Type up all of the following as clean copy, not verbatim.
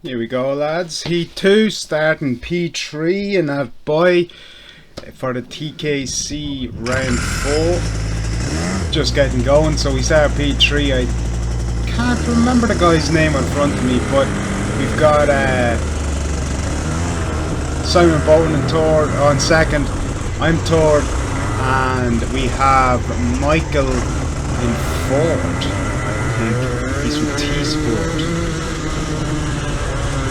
Here we go, lads. Heat 2 starting P3 in Athboy for the TKC round 4. Just getting going, so we start P3. I can't remember the guy's name in front of me, but we've got Simon Bolton in third, on second. I'm third, and we have Michael in fourth. I think he's from T-Sport.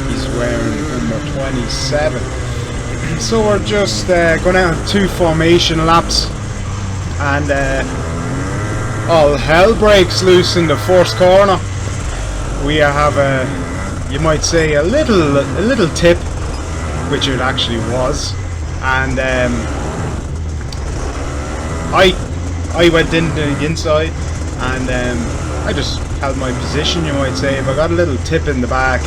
He's wearing number 27. So we're just going out on 2 formation laps, and all hell breaks loose in the first corner. We have you might say a little tip, which it actually was, and I went in the inside, and I just held my position, you might say. If I got a little tip in the back,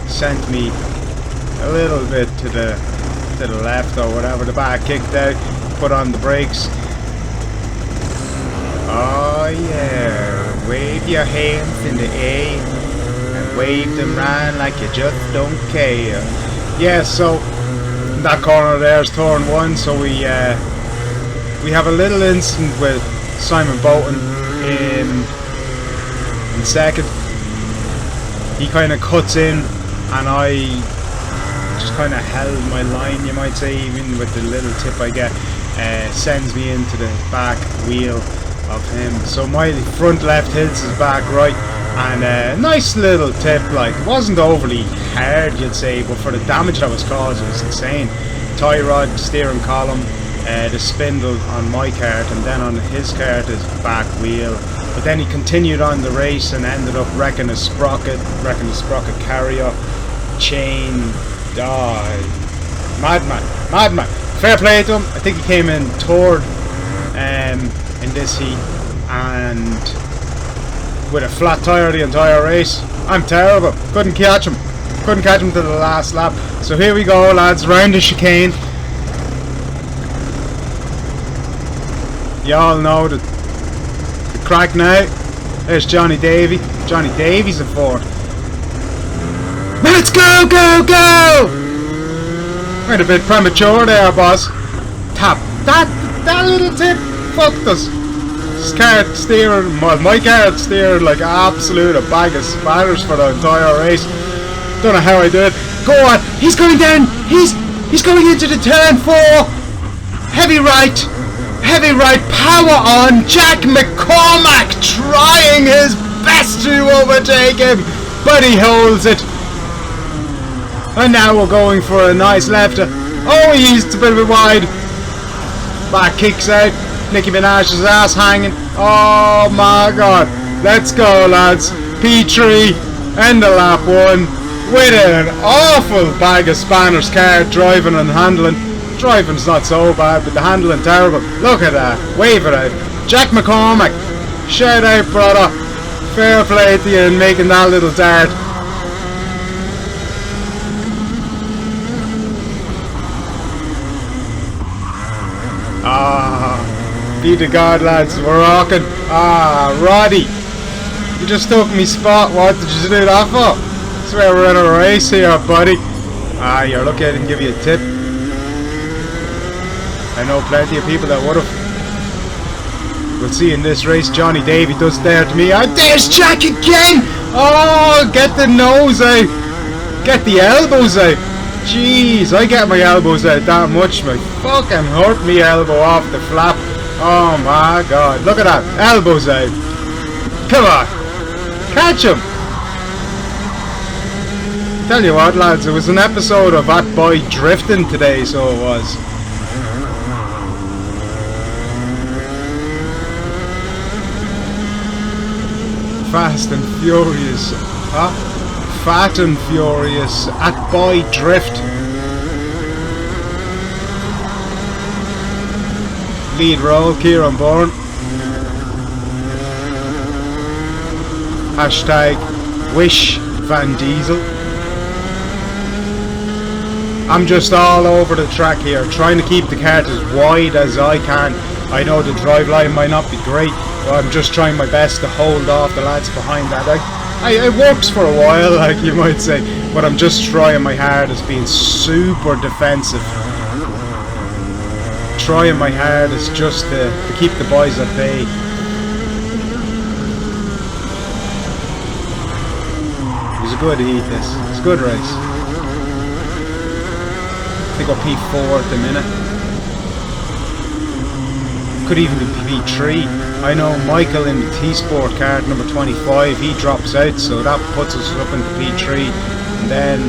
sent me a little bit to the left or whatever. The back kicked out, put on the brakes. Oh yeah, wave your hands in the air and wave them round like you just don't care. Yeah, so that corner there's turn 1, so we have a little incident with Simon Bolton in second. He kind of cuts in, and I just kind of held my line, you might say, even with the little tip I get. Sends me into the back wheel of him. So my front left hits his back right, and nice little tip, like, it wasn't overly hard, you'd say, but for the damage that was caused, it was insane. Tie rod, steering column, the spindle on my cart, and then on his cart his back wheel. But then he continued on the race and ended up wrecking a sprocket carrier, chain. Madman. Fair play to him. I think he came in third in this heat, and with a flat tyre the entire race. I'm terrible. Couldn't catch him to the last lap. So here we go, lads, round the chicane. Y'all know the crack now. There's Johnny Davey. Johnny Davy's in fourth. Let's go! Went a bit premature there, boss. Tap. That little tip fucked us. This cart steering, well, my cart steered like absolute a bag of spatters for the entire race. Don't know how I did it. Go on. He's going down. He's going into the turn 4. Heavy right, power on. Jack McCormack trying his best to overtake him, but he holds it. And now we're going for a nice left. Oh, he's a bit wide. Back kicks out. Nicki Minaj's ass hanging. Oh my god. Let's go, lads. P3, end of lap 1, with an awful bag of spanners car, driving and handling. Driving's not so bad, but the handling terrible. Look at that. Wave it out. Jack McCormack. Shout out, brother. Fair play to you in making that little dart. Be the God, lads. We're rocking. Roddy. You just took me spot. What did you do that for? I swear we're in a race here, buddy. You're lucky I didn't give you a tip. I know plenty of people that would have. We'll see in this race. Johnny Davey does dare to me. There's Jack again! Oh, get the nose out. Get the elbows out. Jeez, I get my elbows out that much. My fucking hurt me elbow off the flap. Oh my god. Look at that. Elbows out. Come on. Catch him. Tell you what, lads, it was an episode of Athboy drifting today, so it was. Fast and Furious, Fat and Furious Athboy Drift. Lead role, Kieran Bourne. Hashtag Wish Van Diesel. I'm just all over the track here, trying to keep the cart as wide as I can. I know the drive line might not be great, but I'm just trying my best to hold off the lads behind that. It works for a while, like you might say, but I'm just trying my hardest, being super defensive. Trying my hardest just to keep the boys at bay. It was a good heat, this. It's a good race. I think we're P4 at the minute. Could even be P3. I know Michael in the T-Sport card number 25, he drops out, so that puts us up into P3. And then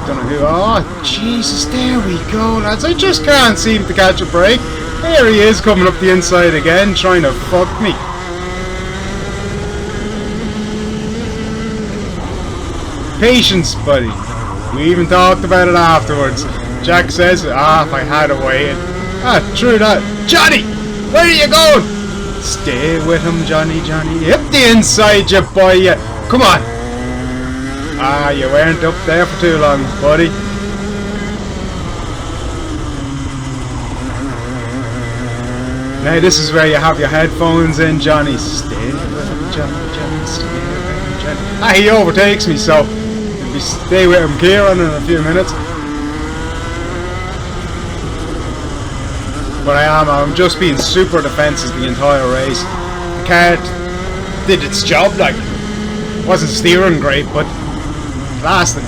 don't know who. Oh Jesus, there we go, lads. I just can't seem to catch a break. There he is coming up the inside again, trying to fuck me. Patience, buddy. We even talked about it afterwards. Jack says, if I had a way. True that. Johnny! Where are you going? Stay with him, Johnny. Hit the inside, you boy, you. Come on. You weren't up there for too long, buddy. Now this is where you have your headphones in, Johnny. Stay with him, Johnny. Stay with him, Johnny. He overtakes me, so if we stay with him, Kieran, in a few minutes. But I'm just being super defensive the entire race. The cart did its job, like, wasn't steering great, but classic,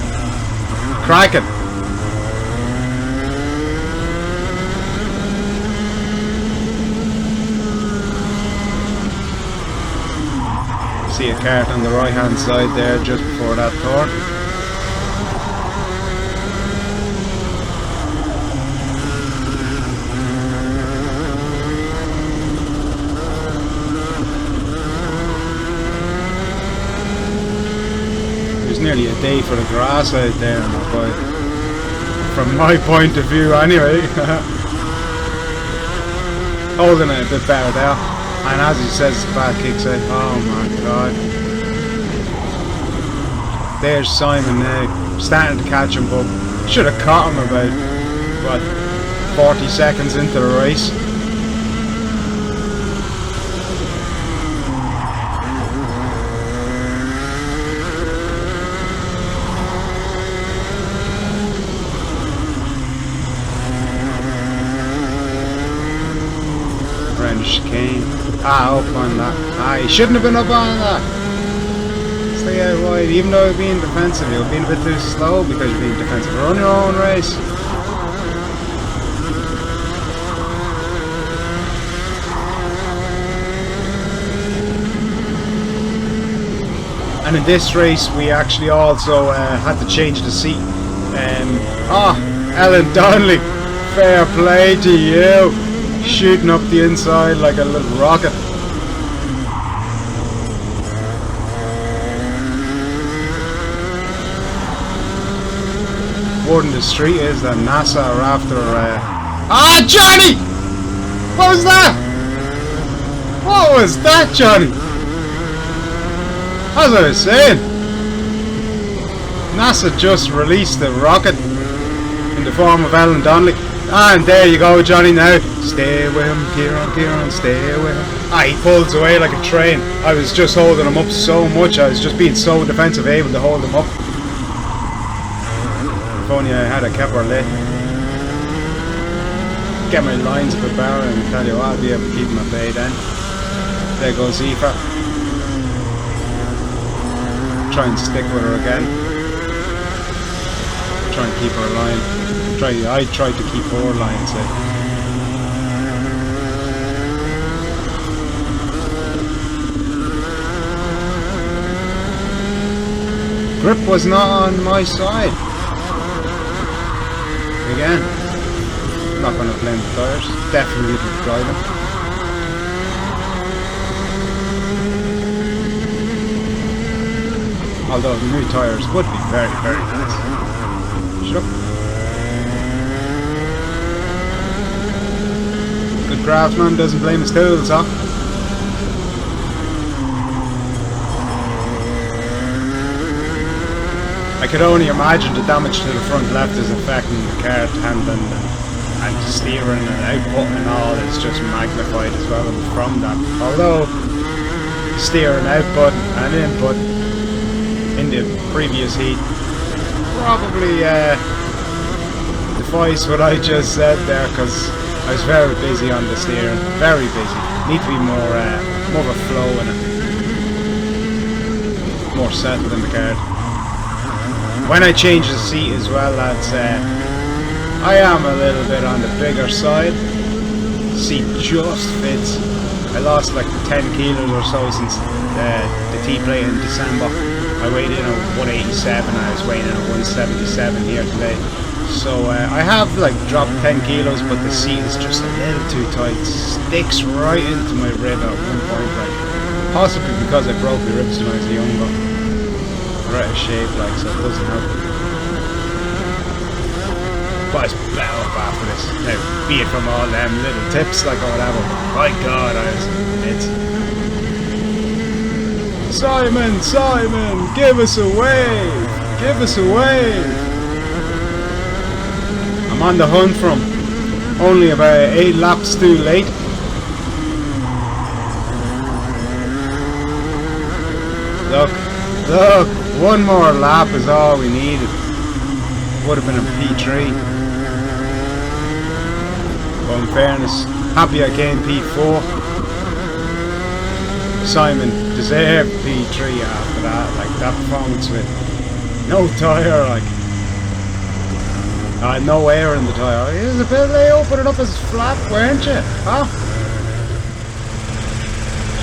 cracking. See a cart on the right hand side there just before that turn. Nearly a day for the grass out there, but from my point of view anyway. Holding it a bit better there, and as he says, the back kicks out. Oh my god, there's Simon now, starting to catch him, but should have caught him about, what, 40 seconds into the race. Chicane. Up on that. He shouldn't have been up on that. Stay out wide. Even though you're being defensive, you're being a bit too slow because you're being defensive. Run your own race. And in this race, we actually also had to change the seat. Alan Donnelly, fair play to you. Shooting up the inside like a little rocket. Word in the street is that NASA are after Johnny! What was that? What was that, Johnny? As I was saying, NASA just released a rocket in the form of Alan Donnelly. And there you go, Johnny, now. Stay with him, Kieran, stay with him. He pulls away like a train. I was just holding him up so much. I was just being so defensive, able to hold him up. If only I had a capper lit. Get my lines a bit better and tell you what, I'll be able to keep him at bay then. There goes Aoife. Try and stick with her again. Try and keep her line. I tried to keep her line safe. Grip was not on my side. Again, not going to blame the tyres. Definitely the driving. Although the new tyres would be very, very nice. Shut up. Good craftsman doesn't blame his tools, huh? I could only imagine the damage to the front left is affecting the cart handling and steering and output and all. It's just magnified as well from that. Although steering output and input in the previous heat probably defies what I just said there, because I was very busy on the steering, very busy. Need to be more of a flow in it, more settled in the card. When I change the seat as well, lads, I am a little bit on the bigger side. The seat just fits. I lost like 10 kilos or so since the T-play in December. I weighed in at 187, I was weighing in at 177 here today. So I have like dropped 10 kilos, but the seat is just a little too tight. Sticks right into my rib at one point, like possibly because I broke the ribs when I was younger. Right out of shape, like, so it doesn't help. But it's better up after this. Now, be it from all them little tips, like, or whatever. My God, it's Simon, Simon, give us a wave! Give us a wave! I'm on the hunt from only about 8 laps too late. Look, look, one more lap is all we needed. Would have been a P3. But in fairness, happy I came P4. Simon deserved P3 after that, like that performance with no tyre, like no air in the tyre. He was a bit late opening up his flap, weren't you? Huh?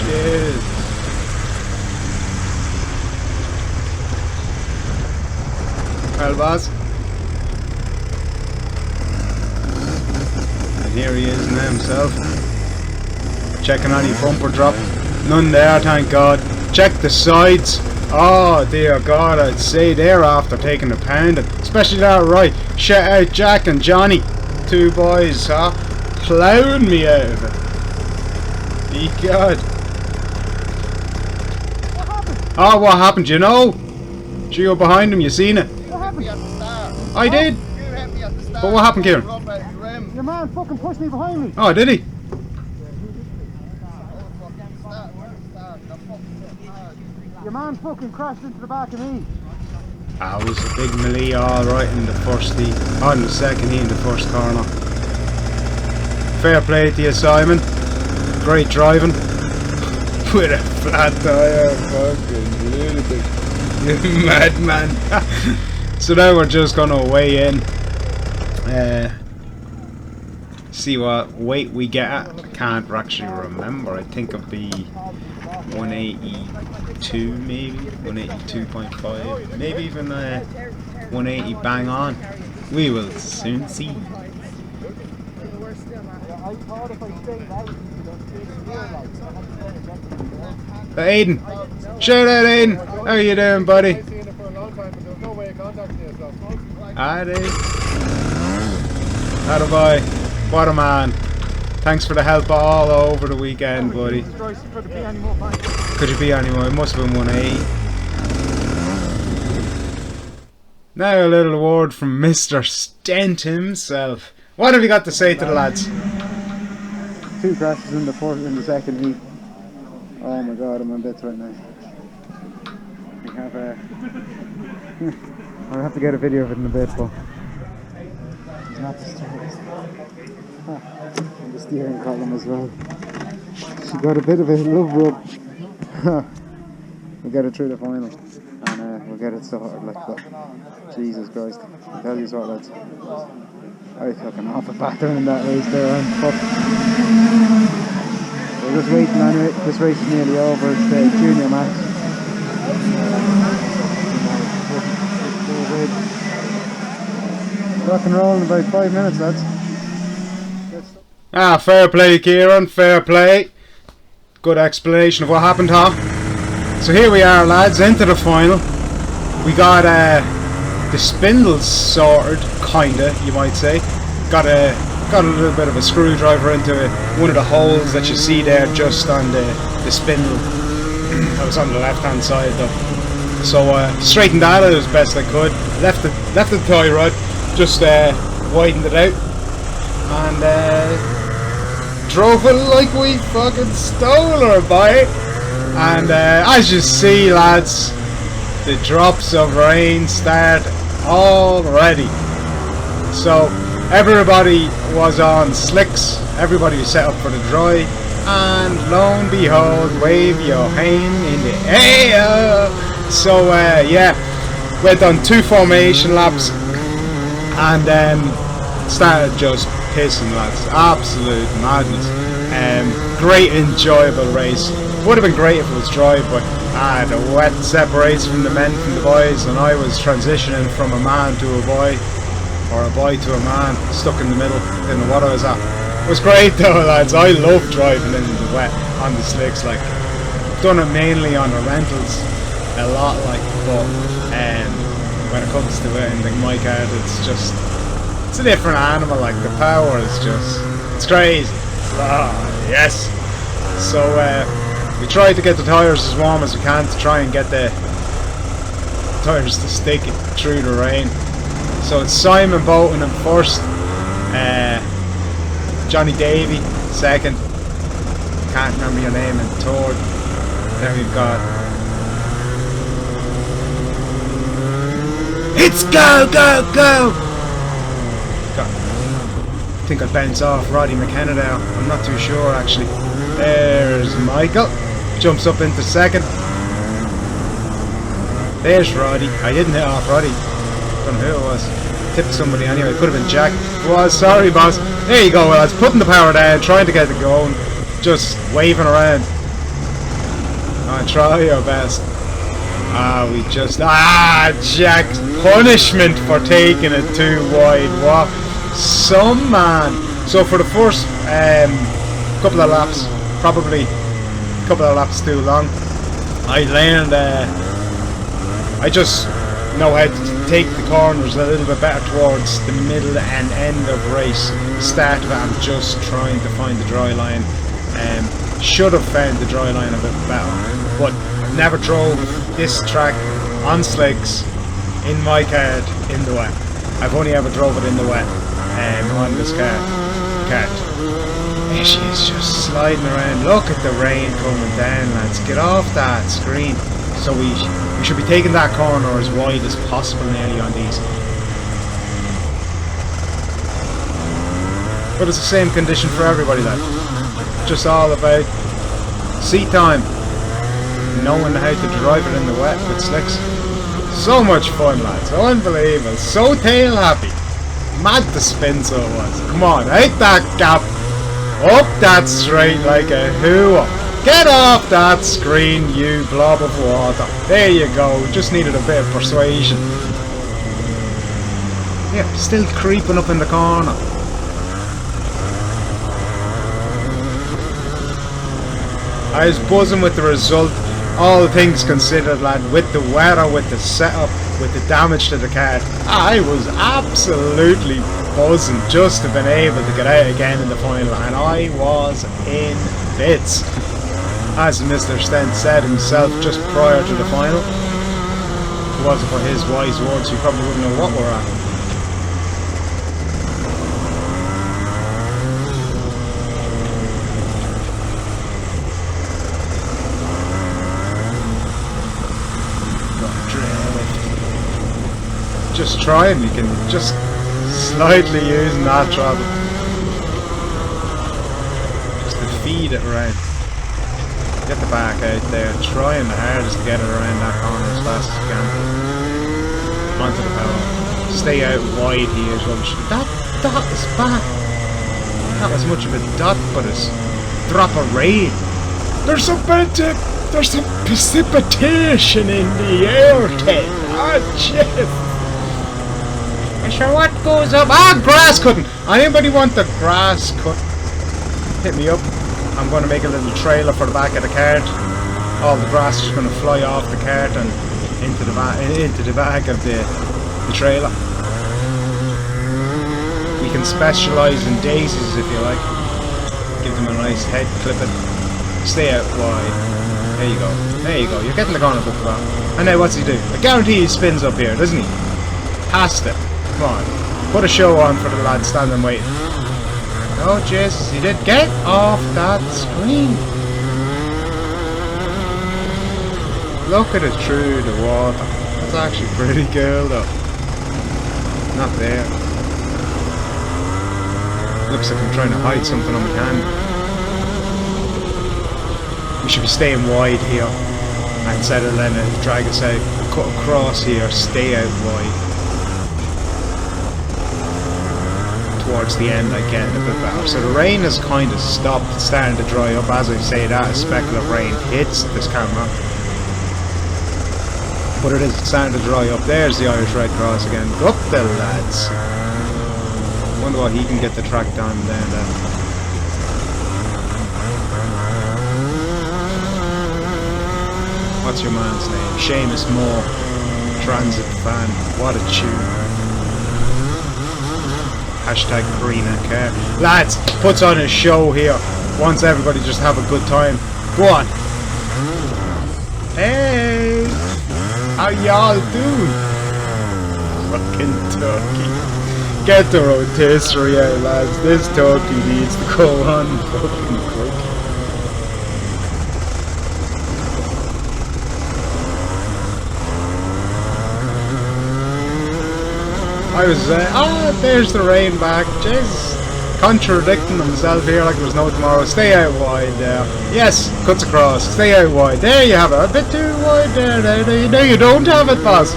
Cheers. Well, boss. And here he is now himself. Checking any bumper drop. None there, thank God. Check the sides. Oh dear God, I'd say they're after taking a pounding. Especially that right. Shout out Jack and Johnny. 2 boys, huh? Plowing me out of it. Ye God. What happened? Oh, what happened? You know? Did you go behind him? You seen it? What happened? At the start. I did. You hit me at the start. But what happened, Kieran? Your man fucking pushed me behind me. Oh, did he? Your man fucking crashed into the back of me. Ah, it was a big melee alright in the first heat. Oh, in the second heat in the first corner. Fair play to you, Simon. Great driving. With a flat tyre, fucking lunatic. You madman. So now we're just gonna weigh in. See what weight we get at. I can't actually remember. I think it'll be 182 maybe, 182.5, maybe even 180 bang on. We will soon see. Aiden, shout out Aiden, how you doing, buddy? Addie. Athboy, what a man. Thanks for the help all over the weekend, buddy. Could you be any more? It must have been 180. Now a little word from Mr. Stent himself. What have you got to say to the lads? 2 crashes in the second heat. Oh my God, I'm on bits right now. We have I'll have to get a video of it in a bit, but it's not the strongest. And the steering column as well. She got a bit of a love rub. We'll get it through the final and we'll get it sorted, like, but Jesus Christ, I tell you what, lads, I fucking off a pattern in that race there, but we're just waiting anyway. This race is nearly over. It's the junior match. Rock and roll in about 5 minutes, lads. Ah, fair play, Kieran, fair play. Good explanation of what happened, huh? So here we are, lads, into the final. We got the spindles sorted, kinda, you might say. Got a little bit of a screwdriver into one of the holes that you see there, just on the spindle. I was on the left hand side though. So straightened that out as best I could. Left the tie rod, just widened it out, and drove it like we fucking stole her, boy. And as you see, lads, the drops of rain start already. So everybody was on slicks, everybody was set up for the dry, and lo and behold, wave your hand in the air. So yeah, went on 2 formation laps and then started just pissing, lads. Absolute madness. Great enjoyable race. Would have been great if it was dry, but the wet separates from the men from the boys, and I was transitioning from a man to a boy, or a boy to a man, stuck in the middle. Didn't know what I was at. It was great though, lads. I love driving in the wet on the slicks. Like, I've done it mainly on the rentals a lot, like, but when it comes to it in the my card, it's a different animal. Like, the power is it's crazy. Yes. So we tried to get the tyres as warm as we can to try and get the tyres to stick through the rain. So it's Simon Bolton in first, Johnny Davey second, can't remember your name, in third. Then we've got It's Go Go Go! I think I'll bounce off Roddy McKenna now. I'm not too sure actually. There's Michael. Jumps up into second. There's Roddy. I didn't hit off Roddy. Don't know who it was. Tipped somebody anyway. Could have been Jack. Well, sorry boss. There you go, lads. Putting the power down, trying to get it going. Just waving around. Try your best. We just... Jack's punishment for taking it too wide. What? Some man. So for the first couple of laps, probably a couple of laps too long, I learned I just know how to take the corners a little bit better towards the middle and end of race. The start of it, I'm just trying to find the dry line. Should have found the dry line a bit better, but never drove this track on slicks in my card in the wet. I've only ever drove it in the wet on this cart. There she is, just sliding around. Look at the rain coming down, lads. Get off that screen. So we should be taking that corner as wide as possible nearly on these. But it's the same condition for everybody, lad. Just all about seat time, knowing how to drive it in the wet with slicks. So much fun, lads. Unbelievable. So tail happy. Mad to spin, so it was. Come on, out that gap. Up that straight like a hooah. Get off that screen, you blob of water. There you go. Just needed a bit of persuasion. Yeah, still creeping up in the corner. I was buzzing with the result, all things considered, lad, with the weather, with the setup, with the damage to the car. I was absolutely buzzing just to have been able to get out again in the final, and I was in bits. As Mr. Stent said himself just prior to the final, if it wasn't for his wise words, you probably wouldn't know what we're at. Just trying, you can just slightly using that throttle just to feed it around. Get the back out there, trying the hardest to get it around that corner as fast as you can. Onto the power. Stay out wide here as well. That dot is back. Not as much of a dot, but it's drop of rain. There's some precipitation in the air, Ted. Jeez. Sure, what goes up? Grass cutting! Anybody want the grass cut? Hit me up. I'm going to make a little trailer for the back of the cart. All the grass is going to fly off the cart and into the back of the trailer. We can specialise in daisies if you like. Give them a nice head clipping. Stay out wide. There you go. There you go. You're getting the corner book wrong. And now what's he do? I guarantee he spins up here, doesn't he? Past it. Come on, put a show on for the lad standing waiting. Oh Jesus, he did get off that screen. look at it through the water. That's actually pretty cool though. Not there. Looks like I'm trying to hide something on my hand. We should be staying wide here. Instead of letting it drag us out. Cut across here, stay out wide. Towards the end I get a bit better. So the rain has kind of stopped. It's starting to dry up. As I say that, a speckle of rain hits this camera. But it is starting to dry up. There's the Irish Red Cross again. Up the lads. Wonder what he can get the track time down there. What's your man's name? Seamus Moore. Transit fan. What a tune. Hashtag Karina Care. Lads, puts on a show here. Wants everybody just have a good time. Go on. Hey! How y'all doing? Fucking turkey. Get the rotisserie out, lads. This turkey needs to go on fucking quick. I was, there's the rain back. Jeez. Contradicting himself here like there's no tomorrow. Stay out wide there. Yes, cuts across. Stay out wide. There you have it. A bit too wide there. No, you don't have it, boss.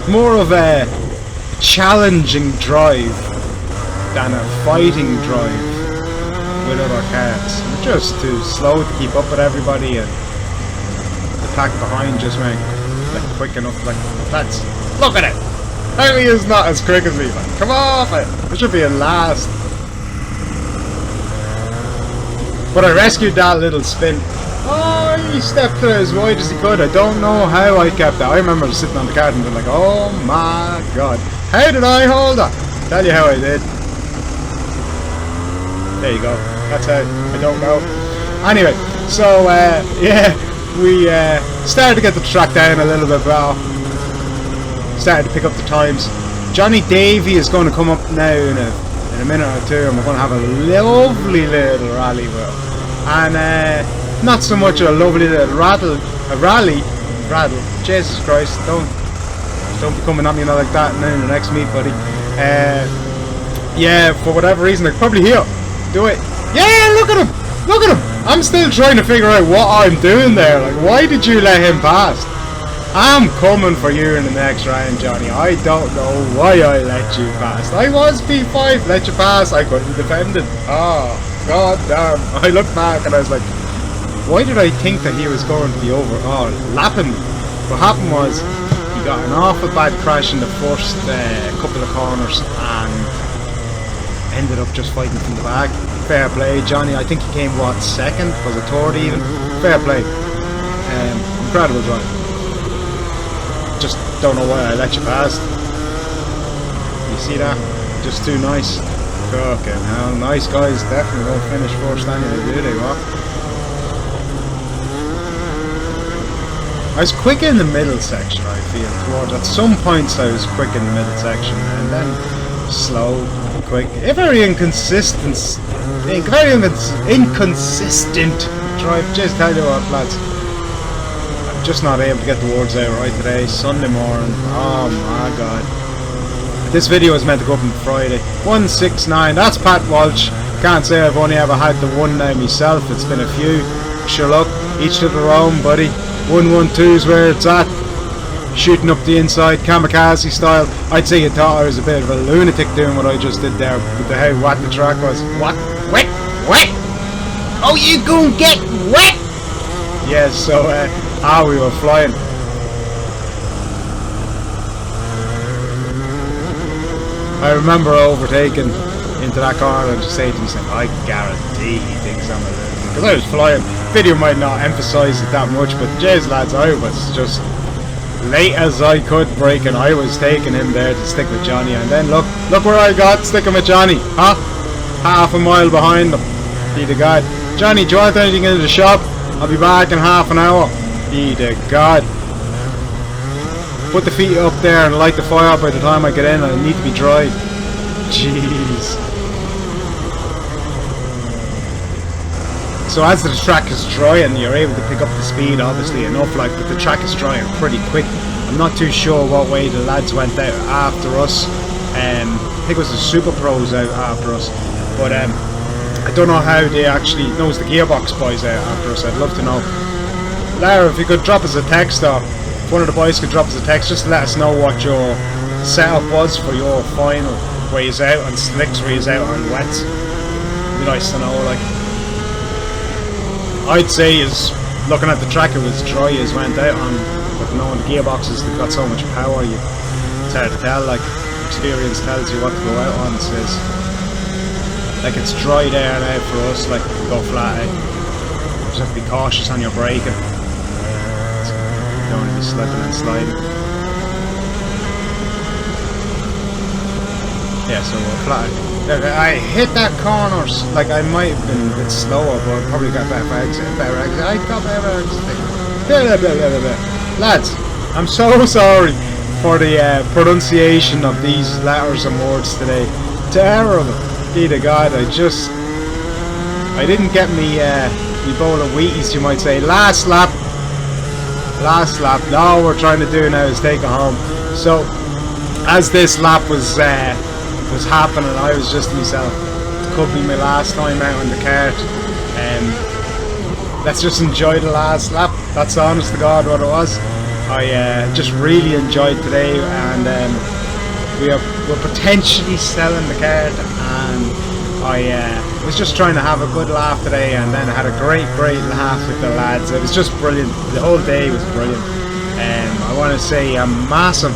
More of a challenging drive than a fighting drive with other cars. We're just too slow to keep up with everybody, and the pack behind just went like quick enough. Like, lads, look at it! How he is not as quick as me, man. Come off it! It should be a last. But I rescued that little spin. Oh, he stepped to as wide as he could. I don't know how I kept that. I remember sitting on the cart and being like, oh my god, how did I hold that? Tell you how I did. There you go. That's how. I don't know. Anyway, so yeah, we started to get the track down a little bit better. Started to pick up the times. Johnny Davey is going to come up now in a minute or two, and we're going to have a lovely little rally with him. And not so much a lovely little rattle. Jesus Christ! Don't be coming at me like that now in the next meet, buddy. Yeah, for whatever reason, they're probably here. Do it. Yeah, look at him! Look at him! I'm still trying to figure out what I'm doing there. Like, why did you let him pass? I'm coming for you in the next round, Johnny. I don't know why I let you pass. I was P5, let you pass. I couldn't defend it. Oh, god damn. I looked back and I was like, why did I think that he was going to be over? Oh, lapping me. What happened was, he got an awful bad crash in the first couple of corners and ended up just fighting from the back. Fair play, Johnny. I think he came, what, second? Was it third even? Fair play. Incredible drive. Just don't know why I let you pass. You see that? Just too nice. Fucking hell. Nice guys definitely won't finish first anyway, do they? What? I was quick in the middle section, I feel. Towards at some points I was quick in the middle section, and then slow, quick. Very inconsistent drive. Just tell you what, lads. I'm just not able to get the words out right today. Sunday morning. Oh my god. This video is meant to go up on Friday. 169. That's Pat Walsh. Can't say I've only ever had the one now myself. It's been a few. Sure look, each to their own, buddy. 112's where it's at. Shooting up the inside, kamikaze style. I'd say you thought I was a bit of a lunatic doing what I just did there with how wet the track was. What? Wet? Wet? Oh, you gon' get wet? Yeah, so, we were flying. I remember overtaking into that corner and just saying to myself, I guarantee he thinks I'm a lunatic. Because I was flying. Video might not emphasise it that much, but jeez lads, I was just late as I could brake, and I was taking him there to stick with Johnny, and then look where I got sticking with Johnny, huh? Half a mile behind him. Be the God. Johnny, do you want anything in the shop? I'll be back in half an hour. Be the God. put the feet up there and light the fire by the time I get in, and I need to be dry. Jeez. So as the track is drying, you're able to pick up the speed obviously enough, like, but the track is drying pretty quick. I'm not too sure what way the lads went out after us. I think it was the Super Pros out after us, but I don't know how they actually, no, it was the Gearbox boys out after us. I'd love to know. Lara, if you could drop us a text, or if one of the boys could drop us a text, just to let us know what your setup was for your final, where you're out on slicks, where you're out on wets. It'd be nice to know, like. I'd say is looking at the track, it was dry as went out on, but knowing the gearboxes, they've got so much power, it's hard to tell. Like, experience tells you what to go out on. It says, like, it's dry there now for us, like, go flat out. You just have to be cautious on your braking. You don't want to be slipping and sliding. Yeah, so we're flat out. I hit that corners, like, I might have been a bit slower, but I probably got better exit. I got better exit. Lads, I'm so sorry for the pronunciation of these letters and words today. Terrible. Dear to God, I didn't get me bowl of Wheaties, you might say. Last lap. All we're trying to do now is take it home. So, as this lap was happening, I was just myself. It could be my last time out on the kart. Let's just enjoy the last lap. That's honest to God what it was. I just really enjoyed today, and we're potentially selling the kart, and I was just trying to have a good laugh today, and then I had a great laugh with the lads. It was just brilliant. The whole day was brilliant. I want to say a massive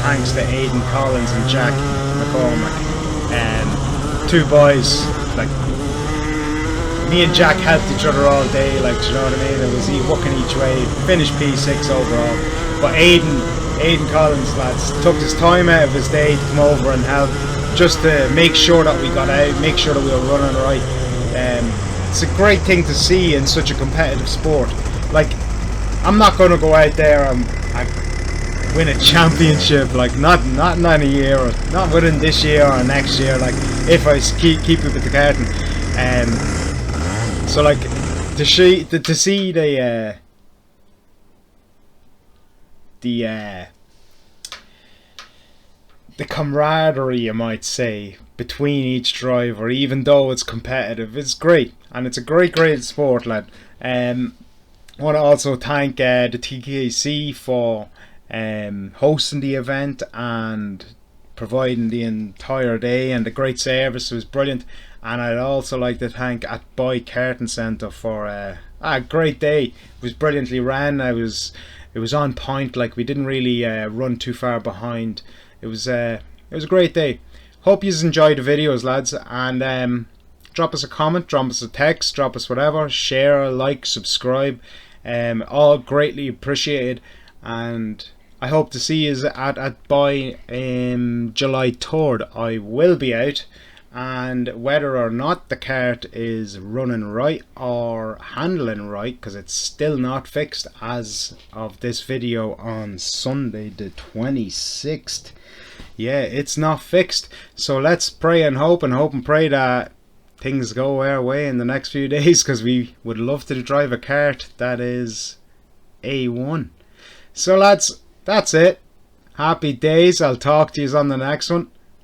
thanks to Aidan Collins and Jack McCormack. Two boys, like, me and Jack helped each other all day, like, do you know what I mean? It was working each way, finished P6 overall. But Aidan Collins, lads, took his time out of his day to come over and help, just to make sure that we got out, make sure that we were running right. It's a great thing to see in such a competitive sport. Like, I'm not going to go out there and win a championship, like, not in any year, or not within this year or next year, like, if I keep it with the karting. So, like, to see the camaraderie, you might say, between each driver, even though it's competitive, it's great, and it's a great sport, lad. I want to also thank the TKC for hosting the event and providing the entire day, and the great service was brilliant. And I'd also like to thank Athboy Karting Centre for a great day. It was brilliantly ran. It was on point, like, we didn't really run too far behind. It was a great day. Hope you enjoyed the videos, lads, and drop us a comment, drop us a text, drop us whatever, share, like, subscribe, all greatly appreciated. And I hope to see you at Athboy July 3rd. I will be out, and whether or not the kart is running right or handling right, because it's still not fixed as of this video on Sunday the 26th. Yeah, it's not fixed. So let's pray and hope and pray that things go our way in the next few days, because we would love to drive a kart that is A1. So lads, that's it. Happy days. I'll talk to you on the next one.